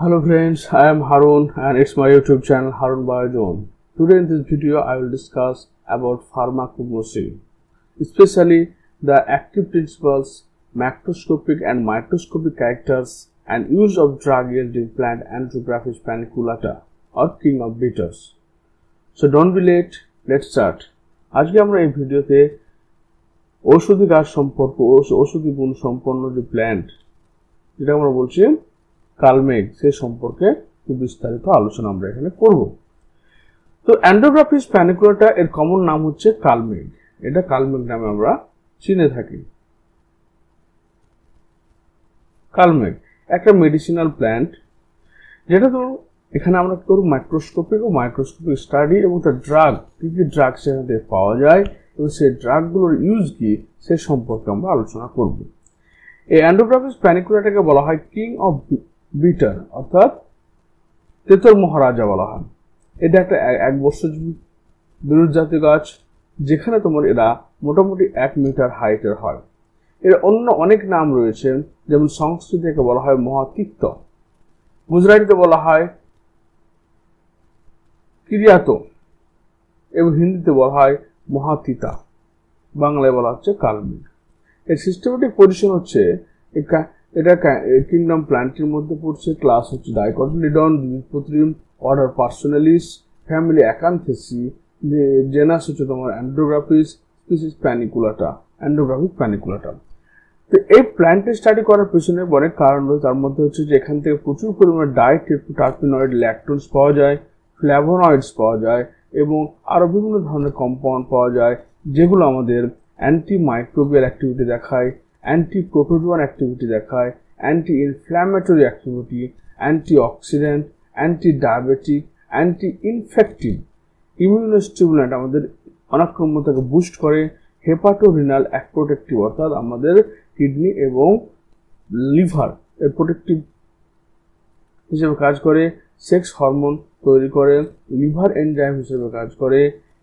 Hello friends, I am Harun and it's my YouTube channel Harun Biozone. Today in this video I will discuss about pharmacognosy, especially the active principles, macroscopic and microscopic characters and use of drug yielding plant Andrographis paniculata or king of bitters. So don't be late, let's start. আজকে আমরা এই ভিডিওতে ঔষধি গাছ সম্পর্ক ঔষধি গুণ সম্পন্ন যে প্ল্যান্ট যেটা আমরা বলছি কালমেঘ সে সম্পর্কে খুব বিস্তারিত আলোচনা আমরা এখানে করব। তো অ্যান্ড্রোগ্রাফিস প্যানিকুলাটা এর কমন নাম হচ্ছে কালমেঘ। এটা কালমেঘ নামে আমরা চিনে থাকি। কালমেঘ একটা মেডিসিনাল প্ল্যান্ট যেটা তো এখানে আমরা কি করব মাইক্রোস্কোপিক ও মাইক্রোস্কোপিক স্টাডি এবং তার ড্রাগ কি কি ড্রাগ সেখান থেকে পাওয়া যায় এবং সেই ড্রাগগুলোর ইউজ কি সে সম্পর্কে আমরা আলোচনা করব। এই অ্যান্ড্রোগ্রাফিস প্যানিকুলাটাকে বলা হয় কিং অফ বিটার অর্থাৎ তেতর মহারাজা বলা হয়। এটা একটা এক বর্ষজীবী বিরুৎ জাতীয় গাছ যেখানে তোমার এরা মোটামুটি 1 মিটার হাইটের হয়। এর অন্য অনেক নাম রয়েছে, যেমন সংস্কৃতে বলা হয় মহাতিক্ত, গুজরাটিতে বলা হয় কিরিয়াত এবং হিন্দিতে বলা হয় মহাতিতা, বাংলায় বলা হচ্ছে কালমেঘ। এর সিস্টেমেটিক পজিশন হচ্ছে এটা কিংডম প্ল্যান্টের মধ্যে পড়ছে, ক্লাস হচ্ছে ডাইকটিলিডন, দ্বিবীজপত্রী, অর্ডার পার্সোনালিস, ফ্যামিলি অ্যাকান্থেসি, জেনাস হচ্ছে তোমার অ্যান্ড্রোগ্রাফিস, স্পিসিস প্যানিকুলাটা, অ্যান্ড্রোগ্রাফিস প্যানিকুলাটা। তো এই প্ল্যান্টের স্টাডি করার পেছনে অনেক কারণ রয়েছে। তার মধ্যে হচ্ছে যে এখান থেকে প্রচুর পরিমাণে ডাইটারপিনয়েড, ল্যাকটোনস পাওয়া যায়, ফ্ল্যাভোনয়েডস পাওয়া যায় এবং আরো বিভিন্ন ধরনের কম্পাউন্ড পাওয়া যায় যেগুলো আমাদের অ্যান্টি মাইক্রোবিয়াল অ্যাক্টিভিটি দেখায়, অ্যান্টি প্রোটোজোয়ান অ্যাক্টিভিটি দেখায়, anti inflammatory activity, anti oxidant, anti diabetic, anti infective, immunostimulant আমাদের অনাক্রম্যতাকে বুস্ট করে, হেপাটোরিনাল প্রোটেক্টিভ অর্থাৎ আমাদের কিডনি এবং লিভার এর প্রোটেক্টিভ হিসেবে কাজ করে, সেক্স হরমোন তৈরি করে, লিভার এনজাইম হিসেবে কাজ করে।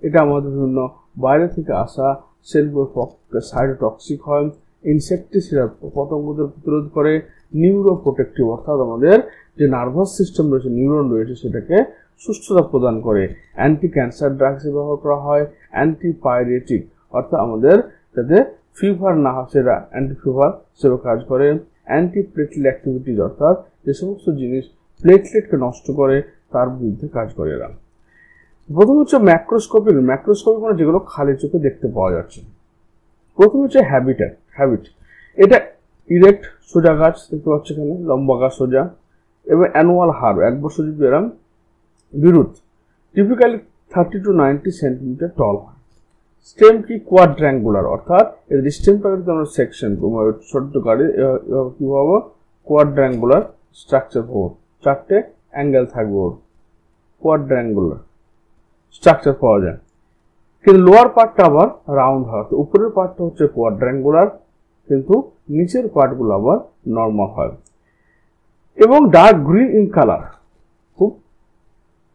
এটা আমাদের বিভিন্ন বাইরে থেকে আসা সেলগুলোর পক্ষে সাইটোটক্সিক হয়, ইনসেকটিসাইড পতঙ্গদের প্রতিরোধ করে, নিউরো প্রোটেক্টিভ অর্থাৎ আমাদের যে নার্ভাস সিস্টেম রয়েছে, নিউরন রয়েছে সেটাকে সুস্থতা প্রদান করে, অ্যান্টি ক্যান্সার ড্রাগসে ব্যবহার করা হয়, অ্যান্টি পাইরেটিক অর্থাৎ আমাদের যাতে ফিভার না হয় সেটা অ্যান্টি ফিভার হিসেবে কাজ করে, অ্যান্টি প্লেটলেট অ্যাক্টিভিটিজ অর্থাৎ যে সমস্ত জিনিস প্লেটলেটকে নষ্ট করে তার বিরুদ্ধে কাজ করে এরা। প্রথম হচ্ছে ম্যাক্রোস্কোপিক মানে যেগুলো খালি চোখে দেখতে পাওয়া যাচ্ছে। প্রথম হচ্ছে হ্যাবিট, এটা ইরেক্ট সোজা গাছ দেখতে পাচ্ছ এখানে, লম্বা গাছ সোজা এবং অ্যানুয়াল হার 1 বর্ষজীবী এরা বিরুৎ, টিপিক্যালি 30 to 90 সেন্টিমিটার টল হয়। স্টেম কি কোয়াড্র্যাঙ্গুলার অর্থাৎ এর স্টেমটাকে যদি আমরা সেকশন ছোট্ট গাড়ি কি পাবো কোয়াড্র্যাঙ্গুলার স্ট্রাকচার পাবো, 4টে অ্যাঙ্গেল থাকবে ওর, কোয়াড্র্যাঙ্গুলার স্ট্রাকচার পাওয়া যায়। কিন্তু লোয়ার পার্টটা আবার রাউন্ড হয়, উপরের পার্টটা হচ্ছে কোয়াড্র্যাঙ্গুলার কিন্তু নিচের পার্টগুলো আবার নর্মাল হয় এবং ডার্ক গ্রিন ইন কালার, খুব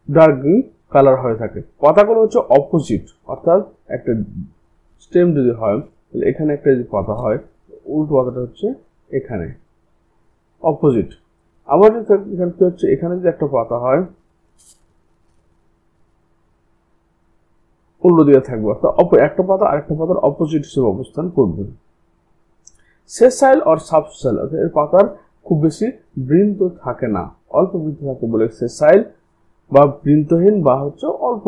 ডার্ক গ্রিন কালার হয়ে থাকে। পাতাগুলো হচ্ছে অপোজিট অর্থাৎ একটা স্টেম যদি হয় তাহলে এখানে একটা যদি পাতা হয়, উল্টো পাতাটা হচ্ছে এখানে অপোজিট। আবার এখানে কি হচ্ছে এখানে যদি একটা পাতা হয় উল্টো দিকে থাকবে অর্থাৎ একটা পাতা আরেকটা পাতার অপোজিট হিসেবে অবস্থান করবে। সেসাইল অর সাবসেল অর্থাৎ এর পাতার খুব বেশি বৃন্ত থাকে না, অল্প বৃন্ত থাকে বলে সেসাইল বা বৃন্তহীন বা হচ্ছে অল্প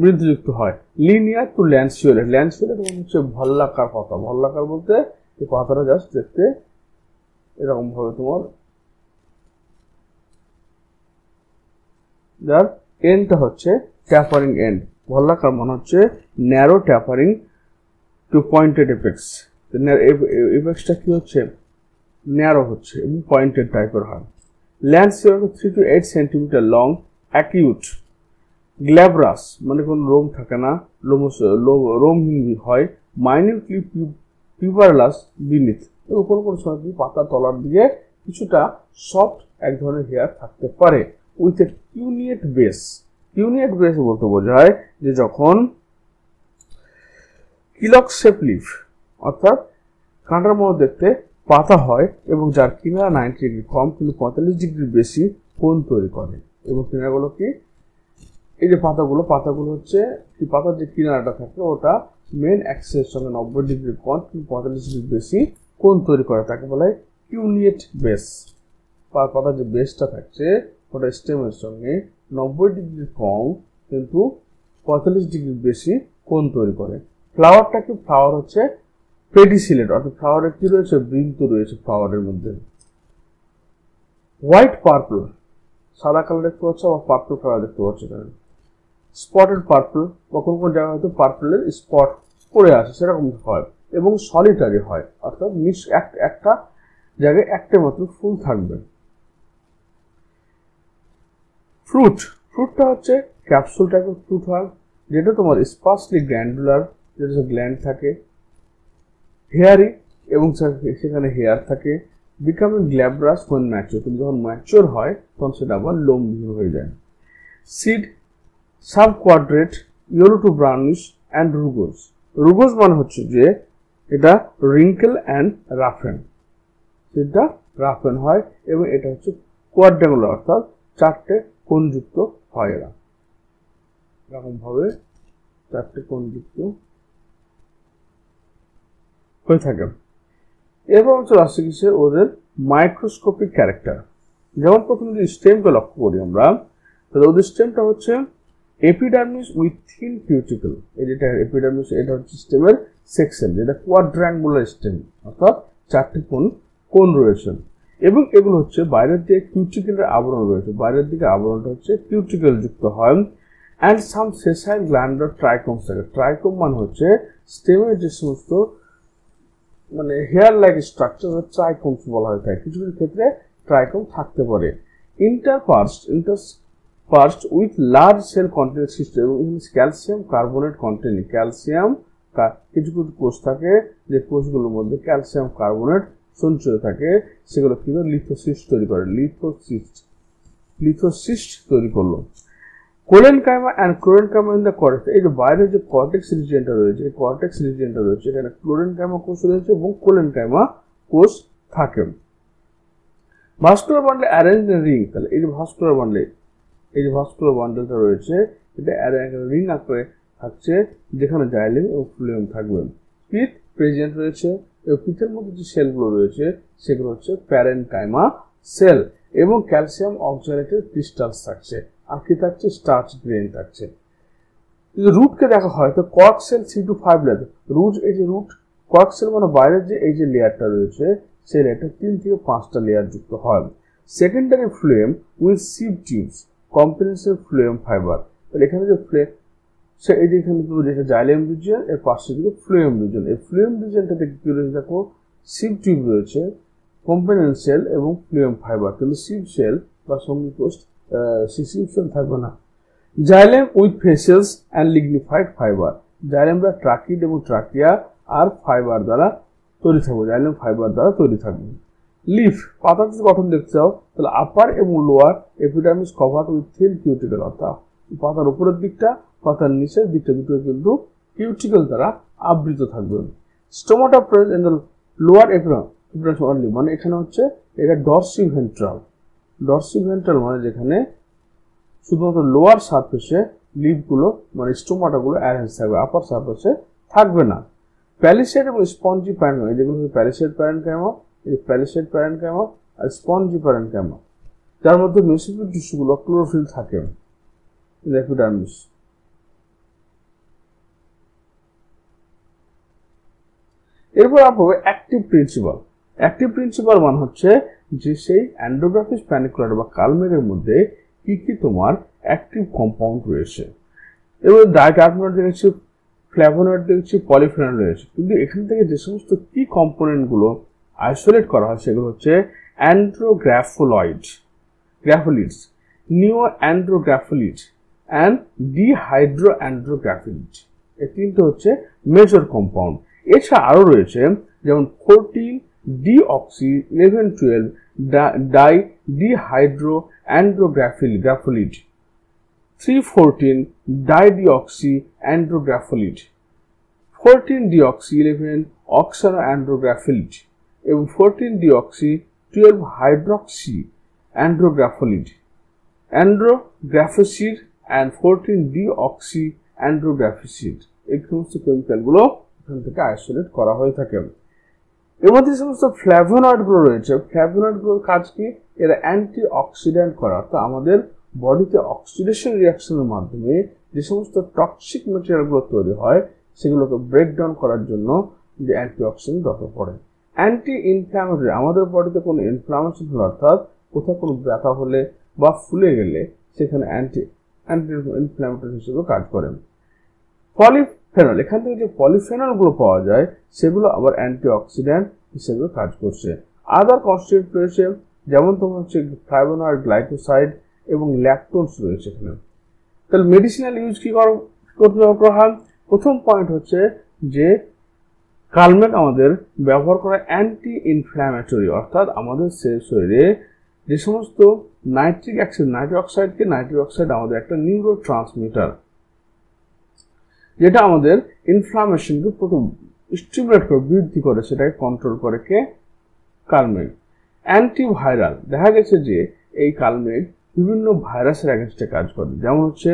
বৃন্তযুক্ত হয়। লিনিয়ার টু ল্যান্সিওলেট মানে হচ্ছে ভল্লাকার পাতা, ভল্লাকার বলতে এই পাতাটা জাস্ট দেখতে এরকম ভাবে তোমার যার এন্ডটা হচ্ছে ট্যাপারিং এন্ড, ভল্লাকার মানে হচ্ছে narrow tapering to pointed apex. এপেক্সটা কি হচ্ছে ন্যারো হচ্ছে এবং পয়েন্টেড টাইপের হয়। Lanceolate 3 to 8 centimetre long, acute, glabrous মানে কোনো রোম থাকে না, রোমহীন হয়, মাইনিউটলি পিউবারলাস বিনিথ, উপর সময় পাতা তলার দিকে কিছুটা সফট এক ধরনের হেয়ার থাকতে পারে, উইথ এ কিউনিয়েট বেস। কিউনিয়েট বেস বলতে বোঝায় যে যখন কিলক শেপ লিফ অর্থাৎ কাঁটার মতো দেখতে পাতা হয় এবং যার কিনারা 90 ডিগ্রি কম কিন্তু 45 ডিগ্রির বেশি কোণ তৈরি করে। এবং কিনারাগুলো কি, এই যে পাতাগুলো হচ্ছে কি, পাতার যে কিনারাটা থাকে ওটা মেন অ্যাক্সিসের সঙ্গে 90 ডিগ্রি কম কিন্তু 45 ডিগ্রি বেশি কোণ তৈরি করে, তাকে বলা হয় কিউনিয়েট বেস। পাতার যে বেসটা থাকছে ওটা স্টেমের সঙ্গে 90 ডিগ্রি কম কিন্তু 45 ডিগ্রি বেশি কোণ তৈরি করে। ফ্লাওয়ারটা কি, ফ্লাওয়ার হচ্ছে পেডিসিলেট, অর্থাৎ ফ্লাওয়ারের কি রয়েছে, বৃন্ত রয়েছে ফ্লাওয়ারের মধ্যে। হোয়াইট পার্পল, সাদা কালার দেখতে পাচ্ছ বা পার্পল কালার দেখতে পাচ্ছ এখানে। স্পটেড পার্পল, বা কোন কোন জায়গায় হয়তো পার্পলের স্পট পড়ে আসে সেরকম হয়, এবং সলিটারি হয়, অর্থাৎ একটা জায়গায় একটা মাত্র ফুল থাকবে। ফ্রুটটা হচ্ছে ক্যাপসুল টাইপের ফ্রুট হয়, যেটা তোমার স্পার্সলি গ্ল্যান্ডুলার, যেটা গ্ল্যান্ড থাকে, হেয়ারি এবং সেখানে হেয়ার থাকে, বিকামিং গ্ল্যাব্রাস when ম্যাচিওর, কিন্তু যখন ম্যাচিওর হয় তখন সেটা আবার লোমবিহীন হয়ে যায়। Seed subquadrate, yellow to brownish and rugose. Rugose মানে হচ্ছে যে এটা রিঙ্কেল অ্যান্ড রাফেন, সেটা রাফেন হয়, এবং এটা হচ্ছে কোয়াড্রাঙ্গুলার, অর্থাৎ চারটে কোণযুক্ত হয়। এরা এরকম ভাবে চারটে কোণযুক্ত হয়ে থাকে। এরপর হচ্ছে লাস্টে কিসে, ওদের মাইক্রোস্কোপিক ক্যারেক্টার। যেমন প্রথমে যদি স্টেমকে লক্ষ্য করি আমরা, তাহলে ওদের স্টেমটা হচ্ছে এপিডার্মিস উইথ থিন কিউটিকল। এই যেটা এপিডার্মিস, এটা হচ্ছে স্টেমের সেকশন, যেটা কোয়াড্রাঙ্গুলার স্টেম, অর্থাৎ চারটি কোণ রয়েছে, এবং এগুলো হচ্ছে বাইরের দিকে কিউটিকলের আবরণ রয়েছে, বাইরের দিকে আবরণটা হচ্ছে কিউটিকল যুক্ত হয়। অ্যান্ড সাম সেসাইল গ্ল্যান্ডার ট্রাইকোমস থাকে। ট্রাইকোম মানে হচ্ছে স্টেমের যে সমস্ত মানে হেয়ার লাইক স্ট্রাকচার, ট্রাইকোমস বলা হয়ে থাকে। কিছু কিছু ক্ষেত্রে ট্রাইকোম থাকতে পারে। Interspersed with large cell content system, এবং ক্যালসিয়াম কার্বনেট কন্টেন্ট, ক্যালসিয়াম কিছু কিছু কোষ থাকে যে কোষগুলোর মধ্যে ক্যালসিয়াম কার্বনেট সঞ্চয় থাকে, সেগুলো কিন্তু লিথোসিস্ট তৈরি করে। লিথোসিস্ট তৈরি করলো। Collenchyma and chlorenchyma in the cortex. এই যে বাইরের যে কর্টেক্স রিজিয়নটা রয়েছে, এই কর্টেক্স রিজিয়নটা রয়েছে, এখানে ক্লোরেনকাইমা কোষ রয়েছে এবং কোলেনকাইমা কোষ থাকে। Vascular bundle arrange in ring. তাহলে এই যে ভাস্কুলার বান্ডেলটা রয়েছে, এটা রিং আকারে থাকছে, যেখানে জাইলেম এবং ফ্লুয়েম থাকবে। পিথ প্রেজেন্ট রয়েছে, এবং পিথের মধ্যে যে সেলগুলো রয়েছে সেগুলো হচ্ছে প্যারেনকাইমা সেল, এবং ক্যালসিয়াম অক্সালেটের ক্রিস্টালস থাকছে, আর কি থাকছে, স্টার্চ গ্রেন থাকছে। যদি রুটকে দেখা হয় তো কর্ক সেল 3 to 5 লেয়ার। এই যে রুট, কর্ক সেল মানে বাইরের যে এই যে লেয়ারটা রয়েছে সেই লেয়ারটা 3 থেকে 5টা লেয়ার যুক্ত হয়। Secondary phloem with sieve tubes, comprehensive phloem fibre. তাহলে এখানে যে এই যে এখানে যেটা জাইলেম রিজিয়ন, এর পাশে দিকে ফ্লুয়েম রিজিয়ন। এই ফ্লুয়েম রিজিয়নটাতে কি রয়েছে দেখো, সিভ টিউব রয়েছে, কম্পোনেন্ট সেল এবং ফ্লুয়েম ফাইবার, কিন্তু সিভ সেল বা সঙ্গী কোষ সিভ সেল থাকবে না। Xylem with vessels and lignified fibre. জাইলেমরা ট্রাকিড এবং ট্রাকিয়া আর ফাইবার দ্বারা তৈরি থাকবে, জাইলেম ফাইবার দ্বারা তৈরি থাকবে। লিফ, পাতার যদি গঠন দেখতে চাও তাহলে আপার এবং lower epidermis covered with thin cuticle, অর্থাৎ পাতার উপরের দিকটা পাতার নিচের দিকটা দুটো কিন্তু কিউটিকল দ্বারা আবৃত থাকবে। Stomata present in the lower epidermis only, মানে এখানে হচ্ছে এটা ডরসিভেন্ট্রাল মানে যেখানে শুধুমাত্র লোয়ার সারফেসে লিফগুলো মানে স্টোমাটাগুলো অ্যারেঞ্জ থাকবে, আপার সারফেসে থাকবে না। প্যালিসেড এবং স্পঞ্জি প্যারেনকাইমা, যেগুলো প্যালিসেড প্যারেনকাইমা, এই প্যালিসেড প্যারেনকাইমা আর স্পঞ্জি প্যারেনকাইমা, যার মধ্যে মেসোফিল টিস্যুগুলো ক্লোরোফিল থাকে। এপিডার্মিস। এরপর আমরা অ্যাক্টিভ প্রিন্সিপাল। অ্যাক্টিভ প্রিন্সিপাল মানে হচ্ছে যে সেই অ্যান্ড্রোগ্রাফিস প্যানিকুলার বা কালমেরের মধ্যে কি কি তোমার অ্যাক্টিভ কম্পাউন্ড রয়েছে। এবার ডাইকার্বনেট দেখেছি, ফ্ল্যাভোনয়েড দেখেছি, পলিফেনল রয়েছে, কিন্তু এখান থেকে যে সমস্ত কি কম্পোনেন্টগুলো আইসোলেট করা হয় সেগুলো হচ্ছে গ্রাফোলিডস, নিও অ্যান্ড্রোগ্রাফোলিড অ্যান্ড ডিহাইড্রোঅ্যান্ড্রোগ্রাফোলিড। এই তিনটে হচ্ছে মেজর কম্পাউন্ড। এছাড়া আরও রয়েছে যেমন 14 ডিঅক্সি 11-12 ডিহাইড্রোঅ্যান্ড্রোগ্রাফোলিড, 314 ডাইডিঅক্সি অ্যান্ড্রোগ্রাফোলিড, 14 ডিঅক্সি 11 অক্সানোঅ্যান্ড্রোগ্রাফোলিড। এবং 14-deoxy 12 হাইড্রক্সি অ্যান্ড্রোগ্রাফোলিড অ্যান্ড্রোগ্রাফোসিড and 14-deoxy অ্যান্ড্রোগ্রাফোসিড এই সমস্ত কেমিক্যালগুলো এখান থেকে আইসোলেট করা হয়ে থাকে। এর মধ্যে সমস্ত ফ্ল্যাভোনয়েডগুলো রয়েছে, ফ্ল্যাভোনয়েডগুলোর কাজ কি? এরা অ্যান্টি অক্সিডেন্ট করা, অর্থাৎ আমাদের বডিতে অক্সিডেশন রিয়াকশনের মাধ্যমে যে সমস্ত টক্সিক ম্যাটেরিয়ালগুলো তৈরি হয় সেগুলোকে ব্রেকডাউন করার জন্য যে অ্যান্টি অক্সিডেন্ট দরকার পড়ে। অ্যান্টি ইনফ্ল্যামেটরি, আমাদের বডিতে কোনো ইনফ্লামেশন হলে, অর্থাৎ কোথাও কোনো ব্যথা হলে বা ফুলে গেলে সেখানে অ্যান্টি ইনফ্ল্যামেটরি হিসেবে কাজ করে। পলিফেনল, এখান থেকে যে পলিফেনলগুলো পাওয়া যায় সেগুলো আবার অ্যান্টি অক্সিডেন্ট হিসেবে কাজ করছে। আদার কনস্টিটিউয়েন্ট রয়েছে, যেমন তোমার হচ্ছে ফ্লাভোনয়েড, গ্লাইকোসাইড এবং ল্যাকটোনস রয়েছে এখানে। তাহলে মেডিসিনাল ইউজ কি করতে হবে? প্রথম পয়েন্ট হচ্ছে যে কালমেক আমাদের ব্যবহার করা অ্যান্টি ইনফ্ল্যামেটরি, অর্থাৎ আমাদের শরীরে যে সমস্ত নাইট্রিক অক্সাইড আমাদের একটা নিউরো ট্রান্সমিটার, যেটা আমাদের ইনফ্লামেশনকে প্রথম স্টিমুলেট করে, বৃদ্ধি করে, সেটাকে কন্ট্রোল করে কে? কালমেক। অ্যান্টিভাইরাল, দেখা গেছে যে এই কালমেক বিভিন্ন ভাইরাসের এগেনস্টে কাজ করে, যেমন হচ্ছে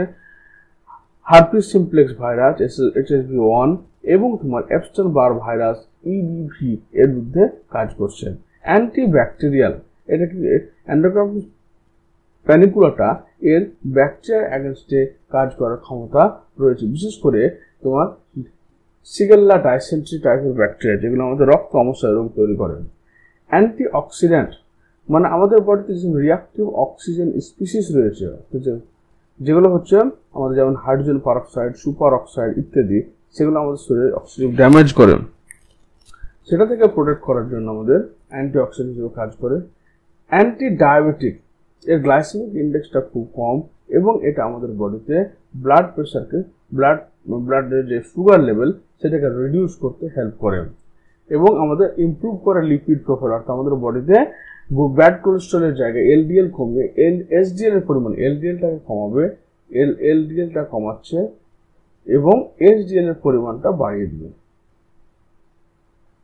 হার্পিস সিমপ্লেক্স ভাইরাস HSV1 এবং তোমার এপস্টেইন বার ভাইরাস EBV এর বিরুদ্ধে কাজ করছে। অ্যান্টিব্যাকটেরিয়াল, এটা কি এন্ডোক্রাইনাস প্যানিকুলাটা এর ব্যাকটেরিয়ার এগেনস্টে কাজ করার ক্ষমতা রয়েছে, বিশেষ করে তোমার সিগেল্লা ডাইসেন্ট্রি টাইপের ব্যাকটেরিয়া, যেগুলো আমাদের রক্ত আমস্যায় রোগ তৈরি করে। অ্যান্টি অক্সিডেন্ট, মানে আমাদের বডিতে যে রিঅ্যাক্টিভ অক্সিজেন স্পিসিস রয়েছে, যেগুলো হচ্ছে আমাদের যেমন হাইড্রোজেন পারঅক্সাইড, সুপার অক্সাইড ইত্যাদি, সেগুলো আমাদের শরীরে অক্সিজেন ড্যামেজ করে, সেটা থেকে প্রোটেক্ট করার জন্য আমাদের অ্যান্টি অক্সিডেন্ট হিসেবে কাজ করে। অ্যান্টি ডায়াবেটিক, এর গ্লাইসেমিক ইন্ডেক্সটা খুব কম এবং এটা আমাদের বডিতে ব্লাড প্রেশারকে, ব্লাডের যে সুগার লেভেল সেটাকে রিডিউস করতে হেল্প করে এবং আমাদের ইমপ্রুভ করে লিপিড প্রোফাইল, অর্থাৎ আমাদের বডিতে ব্যাড কোলেস্ট্রলের জায়গায় LDL কমবে, SDL এর পরিমাণ, LDLটাকে কমাবে, LDLটা কমাচ্ছে এবং HDL এর পরিমাণটা বাড়িয়ে দিবে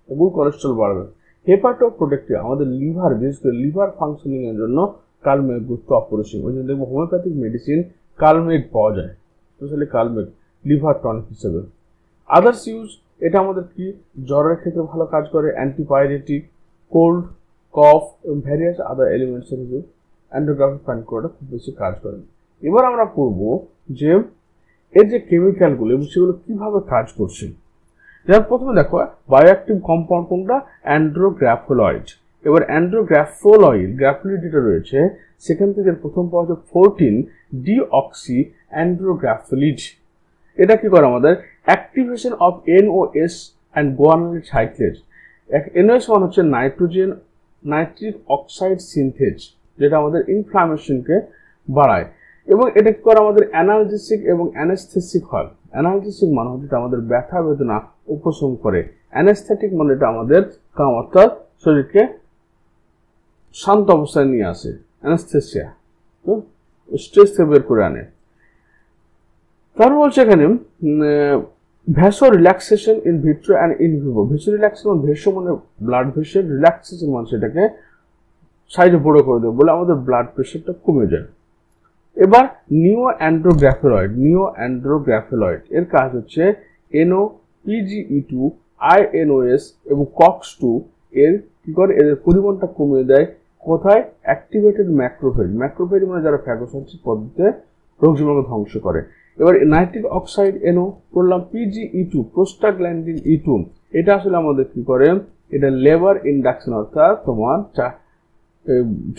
এবং কোলেস্ট্রল বাড়বে। হেপাটোপ্রোটেক্টিভ, আমাদের লিভার, বিশেষ করে লিভার ফাংশনিং এর জন্য কালমেক গুরুত্ব অপরিসীম। ওই জন্য দেখবো হোমিওপ্যাথিক মেডিসিন কালমেক পাওয়া যায়, স্পেশালি কালমেক লিভার টনিক হিসেবে। আদার্স ইউজ, এটা আমাদের কি জ্বরের ক্ষেত্রে ভালো কাজ করে, অ্যান্টিপাইরেটিক, কোল্ড, কফ এবং ভ্যারিয়াস আদার এলিমেন্টস এর হিসেবে অ্যান্ডোগ্রাফিক প্যানিকুলাটা খুব বেশি কাজ করে। এবার আমরা পড়বো যে এর যে কেমিক্যালগুলো এবং সেগুলো কিভাবে কাজ করছে। যেমন প্রথমে দেখো বায়োঅ্যাক্টিভ কম্পাউন্ড কোনটা? অ্যান্ড্রোগ্রাফোলয়েড। এবার অ্যান্ড্রোগ্রাফোলয়েড, গ্রাফোলিড যেটা রয়েছে সেখান থেকে প্রথম পাওয়া যায় 14-deoxy অ্যান্ড্রোগ্রাফোলিড। এটা কি করে? আমাদের activation of NOS and guanylic cyclase. NOS মানে হচ্ছে নাইট্রিক অক্সাইড সিনথেজ, যেটা আমাদের ইনফ্লামেশনকে বাড়ায় এবং এটা কি করে? আমাদের অ্যানালজেসিক এবং অ্যানেস্থেসিক হয়। অ্যানালজেসিক মানে হচ্ছে আমাদের ব্যথা বেদনা উপশম করে, অ্যানেস্থেটিক মানে এটা আমাদের কাম, অর্থাৎ শরীরকে শান্ত অবস্থায় নিয়ে আসে, অ্যানেস্থেসিয়া, স্ট্রেস থেকে বের করে আনে। তারপর বলছে এখানে vasorelaxation in vitro and in vivo. Vasorelaxation, vaso মানে ব্লাড ভেসেল, রিল্যাক্সেশন মানে সেটাকে সাইডে বড় করে দেবে বলে আমাদের ব্লাড প্রেশারটা কমে যায়। এবার নিও অ্যান্ড্রোগ্রাফোলয়েড এর কাজ হচ্ছে NO-PGE2, INOS এবং COX-2 এর কি করে? এদের পরিমাণটা কমিয়ে দেয়। কোথায়? অ্যাক্টিভেটেড ম্যাক্রোফেজ মানে যারা ফ্যাগোসাইটোসিস পদ্ধতিতে রোগ জীবাণু ধ্বংস করে। এবার নাইট্রিক অক্সাইড NO বললাম, PGE2 প্রোস্টাগ্ল্যান্ডিন E2, এটা আসলে আমাদের কি করে? এটা লেবার ইন্ডাকশন, অর্থাৎ তোমার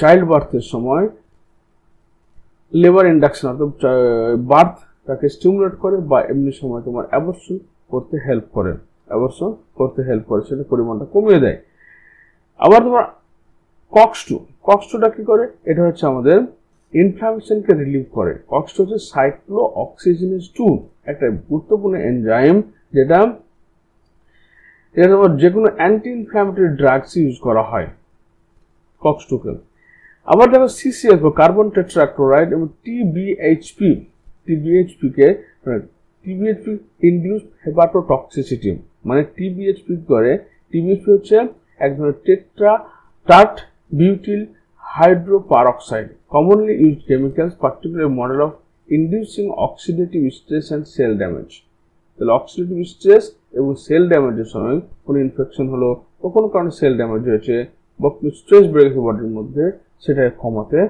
চাইল্ড বার্থের সময় লেবার ইন্ডাকশন, অর্থাৎ বার্থটাকে স্টিমুলেট করে বা এমনি সময় তোমার অ্যাবর্শন করতে হেল্প করে, সেটা পরিমাণটা কমিয়ে দেয়। আবার তোমার COX-2টা কি করে? এটা হচ্ছে আমাদের ইনফ্লামেশনকে রিলিভ করে। COX-2 হচ্ছে সাইক্লোঅক্সিজেনেজ 2, একটা গুরুত্বপূর্ণ এনজাইম, যেটা তোমার যে কোনো অ্যান্টি ইনফ্ল্যামেটরি ড্রাগস ইউজ করা হয় COX-2কে। আবার দেখো CCF, কার্বন টেট্রাক্লোরাইড এবং TBHP কে ইনডিউস হেপাটোটক্সিসিটি, মানে TBHP করে, TBHP হচ্ছে এক ধরনের tart বিউটিল হাইড্রোপারঅক্সাইড, commonly used chemicals, particularly model of inducing oxidative stress and cell damage. তাহলে অক্সিডেটিভ স্ট্রেস এবং সেল ড্যামেজের সময় কোনো ইনফেকশন হলো বা কোনো কারণে সেল ড্যামেজ হয়েছে বা স্ট্রেস বেড়ে গেছে বডির মধ্যে, সেটাকে কমাতে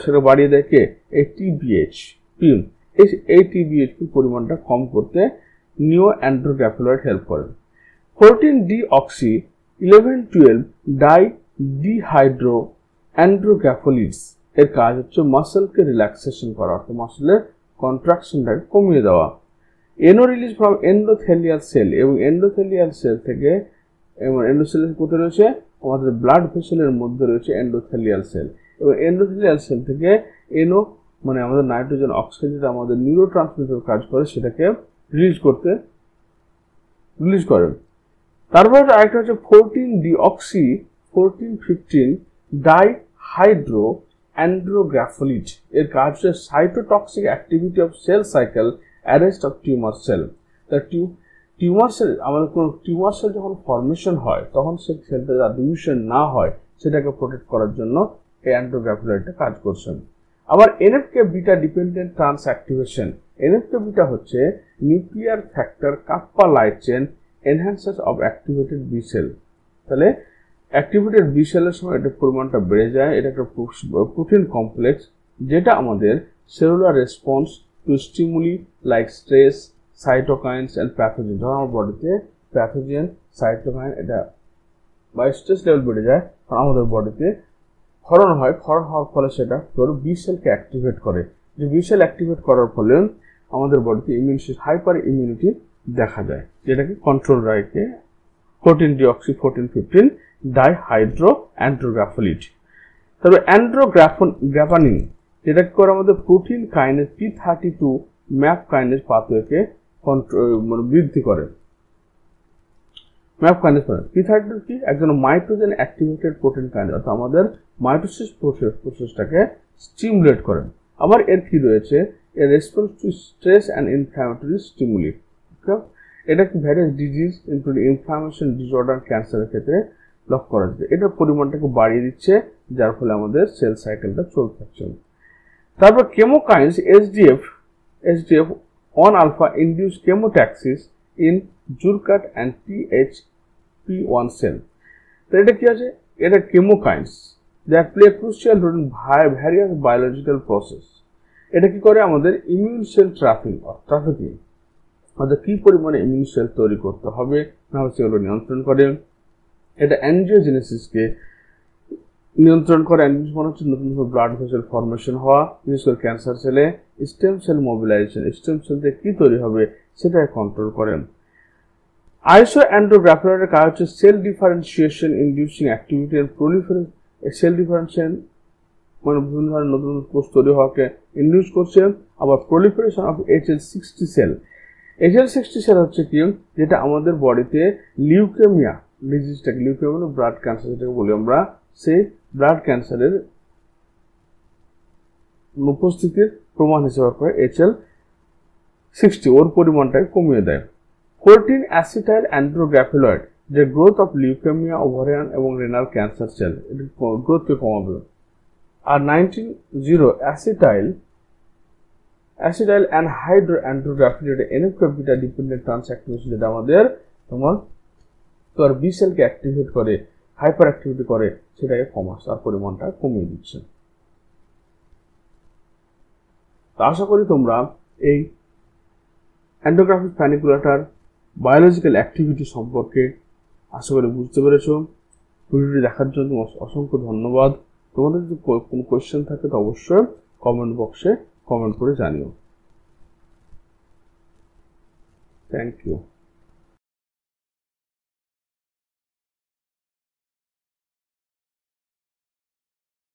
সেটা বাড়িয়ে দেয় কে? এই টিবিএইচ পিম। এই টিবিএইচ পরিমাণটা কম করতে নিও অ্যান্ড্রোগ্রাফিলয়েড হেল্প করে। 14-deoxy 11-12 ডিহাইড্রো অ্যান্ড্রোগ্রাফোলিডস এর কাজ হচ্ছে মাসেলকে রিল্যাক্সেশন করা, অর্থাৎ মাসেলের কন্ট্রাকশনটাকে কমিয়ে দেওয়া। এনো রিলিজ ফ্রম এন্ডোথেলিয়াল সেল, এবং এন্ডোথেলিয়াল সেল থেকে, এবং এন্ডোথেলিয়াল কোথায় রয়েছে? আমাদের ব্লাড ভেসেলের মধ্যে রয়েছে এন্ডোথেলিয়াল সেল, এবং এন্ডোথেলিয়াল সেল থেকে এনো মানে আমাদের নাইট্রোজেন অক্সাইড যেটা আমাদের নিউরো ট্রান্সমিটার কাজ করে সেটাকে রিলিজ করে। তারপর আরেকটা হচ্ছে 14-deoxy 14-15 ডাইহাইড্রো অ্যান্ড্রোগ্রাফোলিড এর কাজ হচ্ছে cytotoxic activity of cell cycle, arrest of tumour cell. তা টিউমার সেল, আমাদের কোনো টিউমার সেল যখন ফর্মেশন হয় তখন সেই সেলটা যা ডিভিশন না হয় সেটাকে প্রোটেক্ট করার জন্য এই অ্যান্ড্রোগ্রাফোলাইডটা কাজ করছেন। আবার NFK beta dependent transactivation, NFK beta হচ্ছে nuclear factor kappa light chain enhancer of activated B cell. তাহলে অ্যাক্টিভেটেড বি সেলের সময় এটার পরিমাণটা বেড়ে যায়। এটা একটা প্রোটিন কমপ্লেক্স যেটা আমাদের cellular response to stimuli like stress, cytokines and pathogen, ধর আমার বডিতে প্যাথোজেন, সাইটোকাইন এটা বা স্ট্রেস লেভেল বেড়ে যায় কারণ আমাদের বডিতে ক্ষরণ হয়, ক্ষরণ হওয়ার ফলে সেটা তোর বি সেলকে অ্যাক্টিভেট করে। যে বি সেল অ্যাক্টিভেট করার ফলে আমাদের বডিতে হাইপার ইমিউনিটি দেখা যায়, যেটাকে কন্ট্রোল রাখে 14-deoxy 14-15 ডাইহাইড্রো অ্যান্ড্রোগ্রাফোলিড। তবে অ্যান্ড্রোগ্রাফানিন যেটা করে আমাদের protein kinase P32 MAP kinase পাথওয়েকে বৃদ্ধি করে। ম্যাপ কাইনেজ P32 কি? একজন মাইটোজেন অ্যাক্টিভেটেড প্রোটিন কাইনেজ, অর্থাৎ আমাদের মাইটোসিস প্রসেসটাকে স্টিমুলেট করে। আবার এর কি রয়েছে? এর response to stress and inflammatory stimuli. এটা কি various disease including inflammation disorder, ক্যান্সারের ক্ষেত্রে লক্ষ্য করা যাচ্ছে। এটার পরিমাণটাকে বাড়িয়ে দিচ্ছে যার ফলে আমাদের সেল সাইকেলটা চলতে থাকছে। তারপর কেমোকাইন্স SDF 1-alpha induce chemotaxis in Jurkat and THP1 cell. তো এটা কি আছে? এটা কেমোকাইন্স that play a crucial role in various biological process. এটা কি করে? আমাদের ইমিউন সেল ট্রাফিকিং আমাদের কি পরিমাণে ইমিউন সেল তৈরি করতে হবে না সেগুলো নিয়ন্ত্রণ করে। এটা অ্যাঞ্জিওজেনেসিসকে নিয়ন্ত্রণ করে। অ্যাঞ্জিওজেনেসিস মানে হচ্ছে নতুন নতুন ব্লাড ভেসেল ফর্মেশন হওয়া, বিশেষ করে ক্যান্সার সেলে। Stem cell mobilisation, stem cell থেকে কি তৈরি হবে সেটাকে কন্ট্রোল করেন। আইসো অ্যান্ড্রোগ্রাফিলয়েডের কাজ হচ্ছে cell differentiation inducing activity and proliferation. Cell differentiation মানে বিভিন্ন ধরনের নতুন নতুন কোষ তৈরি হওয়াকে ইনডিউস করছে। আবার proliferation of HL60 sell. HL60 sell হচ্ছে কি? যেটা আমাদের বডিতে লিউকেমিয়া ডিজিজটাকে, লিউকেমিয়া মানে ব্লাড ক্যান্সার যেটাকে বলি আমরা, সেই ব্লাড ক্যান্সারের উপস্থিতির প্রমাণ হিসেবে করে HL60 ওর পরিমাণটাকে কমিয়ে দেয়। 14-acetyl অ্যান্ড্রোগ্রাফিলয়েড যে গ্রোথ অফ লিউকেমিয়া, ওভারিয়ান এবং রেনাল ক্যান্সার সেল এটা গ্রোথকে কমাবে। আর 19-acetyl anhydro andrographolide NFK beta dependent transactivation যেটা আমাদের তোমার বি সেলকে অ্যাক্টিভেট করে, হাইপার অ্যাক্টিভিটি করে, সেটাকে কমাচ্ছে আর পরিমাণটা কমিয়ে দিচ্ছে। তো আশা করি তোমরা এই এন্ডোগ্রাফিক প্যানিকুলেটর বায়োলজিক্যাল অ্যাক্টিভিটি সম্পর্কে আশা করি বুঝতে পেরেছ। ভিডিওটি দেখার জন্য অসংখ্য ধন্যবাদ। তোমাদের যদি কোনো কোয়েশ্চেন থাকে তো অবশ্যই কমেন্ট বক্সে কমেন্ট করে জানিও। Thank you.